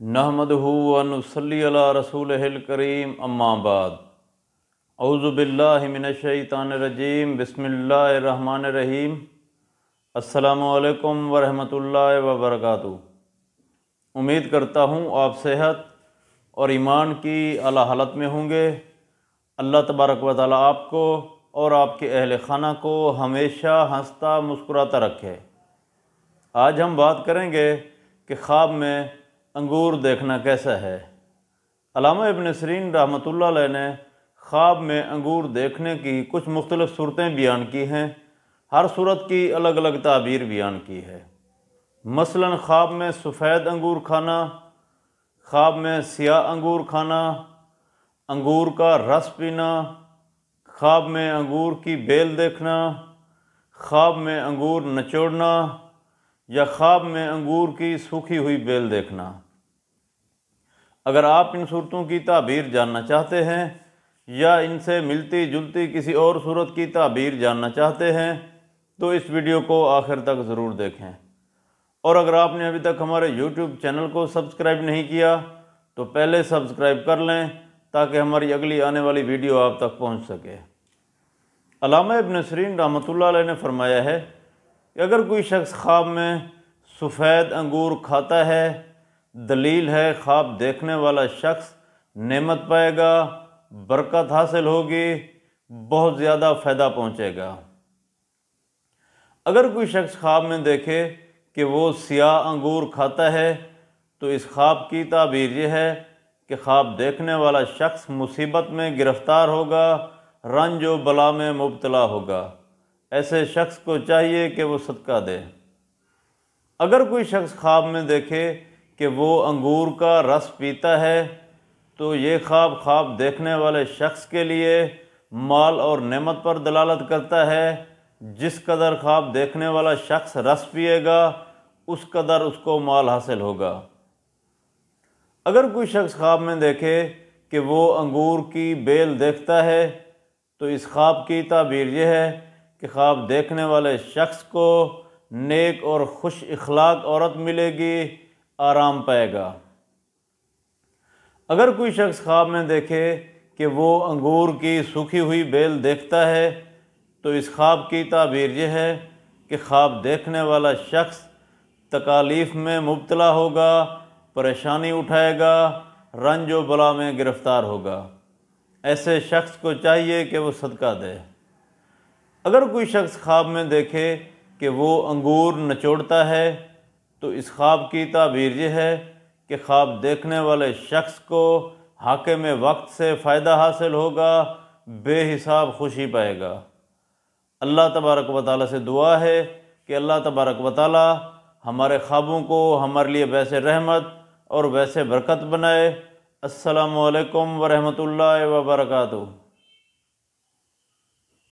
नहमदहु व नुसल्ली अला रसूलिहिल करीम अम्मा बाद। औज़ु बिल्लाहि मिनश्शैतानिर्रजीम बिस्मिल्लाहिर्रहमानिर्रहीम। अस्सलामु अलैकुम व रहमतुल्लाहि व बरकातुहू। उम्मीद करता हूँ आप सेहत और ईमान की आला हालत में होंगे। अल्लाह तबारक व तआला आपको और आपके अहल खाना को हमेशा हंसता मुस्कुराता रखे। आज हम बात करेंगे कि ख्वाब में अंगूर देखना कैसा है। अल्लामा इब्न सीरीन रहमतुल्लाह अलैह ने ख्वाब में अंगूर देखने की कुछ मुख्तलिफ़ सूरतें बयान की हैं। हर सूरत की अलग अलग ताबीर बयान की है। मसलन ख्वाब में सफ़ेद अंगूर खाना, ख्वाब में सियाह अंगूर खाना, अंगूर का रस पीना, ख्वाब में अंगूर की बेल देखना, ख्वाब में अंगूर नचोड़ना या ख्वाब में अंगूर की सूखी हुई बेल देखना। अगर आप इन सूरतों की ताबीर जानना चाहते हैं या इनसे मिलती जुलती किसी और सूरत की ताबीर जानना चाहते हैं तो इस वीडियो को आखिर तक ज़रूर देखें। और अगर आपने अभी तक हमारे YouTube चैनल को सब्सक्राइब नहीं किया तो पहले सब्सक्राइब कर लें ताकि हमारी अगली आने वाली वीडियो आप तक पहुंच सके। अल्लामा इब्न सीरीन रहमतुल्लाह अलैह ने फरमाया है कि अगर कोई शख्स ख्वाब में सफ़ेद अंगूर खाता है, दलील है ख्वाब देखने वाला शख्स नेमत पाएगा, बरकत हासिल होगी, बहुत ज़्यादा फ़ायदा पहुँचेगा। अगर कोई शख्स ख्वाब में देखे कि वो सियाह अंगूर खाता है तो इस ख्वाब की ताबीर ये है कि ख्वाब देखने वाला शख्स मुसीबत में गिरफ़्तार होगा, रंज व बला में मुब्तला होगा। ऐसे शख्स को चाहिए कि वो सदका दे। अगर कोई शख्स ख्वाब में देखे कि वो अंगूर का रस पीता है तो ये ख्वाब देखने वाले शख्स के लिए माल और नेमत पर दलालत करता है। जिस कदर ख्वाब देखने वाला शख्स रस पिएगा उस कदर उसको माल हासिल होगा। अगर कोई शख्स ख्वाब में देखे कि वो अंगूर की बेल देखता है तो इस ख्वाब की ताबीर यह है कि ख्वाब देखने वाले शख्स को नेक और खुश इखलाक औरत मिलेगी, आराम पाएगा। अगर कोई शख्स ख्वाब में देखे कि वो अंगूर की सूखी हुई बेल देखता है तो इस ख्वाब की ताबीर यह है कि ख्वाब देखने वाला शख्स तकालीफ में मुब्तला होगा, परेशानी उठाएगा, रंज व बला में गिरफ़्तार होगा। ऐसे शख्स को चाहिए कि वो सदका दे। अगर कोई शख्स ख्वाब में देखे कि वो अंगूर नचोड़ता है तो इस ख्वाब की ताबीर यह है कि ख्वाब देखने वाले शख्स को हाकिम वक्त से फ़ायदा हासिल होगा, बेहिसाब खुशी पाएगा। अल्लाह तबारक व तआला से दुआ है कि अल्लाह तबारक व तआला हमारे ख्वाबों को हमारे लिए वैसे रहमत और वैसे बरकत बनाए। अस्सलामु अलैकुम व रहमतुल्लाहि व बरकातुहू।